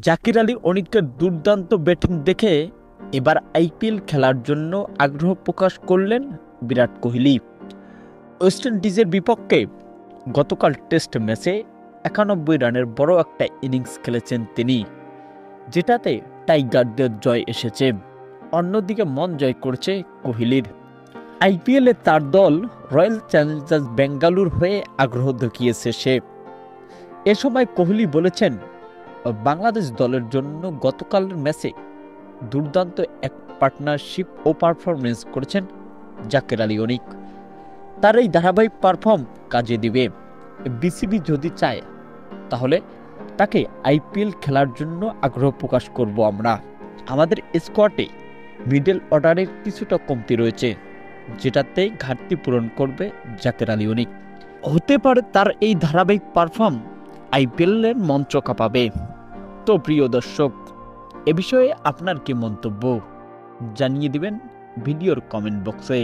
জাকির আলী অনিকের দুর্দান্ত ব্যাটিং দেখে এবার আইপিএল খেলার জন্য আগ্রহ প্রকাশ করলেন বিরাট কোহলি। ওয়েস্ট ইন্ডিজের বিপক্ষে গতকাল টেস্ট ম্যাচে 91 রানের বড় একটা ইনিংস খেলেছেন তিনি, যেটাতে টাইগারদের জয় এসেছে। অন্যদিকে মন জয় করছে কোহলির। আইপিএলে তার দল রয়্যাল চ্যালেঞ্জার্স বেঙ্গালুর হয়ে আগ্রহ দেখিয়েছে সে। এ সময় কোহলি বলেছেন, বাংলাদেশ দলের জন্য গতকালের ম্যাচে দুর্দান্ত এক পার্টনারশিপ ও পারফরমেন্স করেছেন জাকির আলী অনিক। তার এই ধারাবাহিক পারফর্ম কাজে দিবে। বিসিবি যদি চায় তাহলে তাকে আইপিএল খেলার জন্য আগ্রহ প্রকাশ করব আমরা। আমাদের স্কোয়াডে মিডল অর্ডারের কিছুটা কমতি রয়েছে, যেটাতে ঘাটতি পূরণ করবে জাকির আলী অনিক। হতে পারে তার এই ধারাবাহিক পারফর্ম আইপিএলের মঞ্চ কাঁপাবে। তো প্রিয় দর্শক, এ বিষয়ে আপনার কি মন্তব্য জানিয়ে দিবেন ভিডিওর কমেন্ট বক্সে।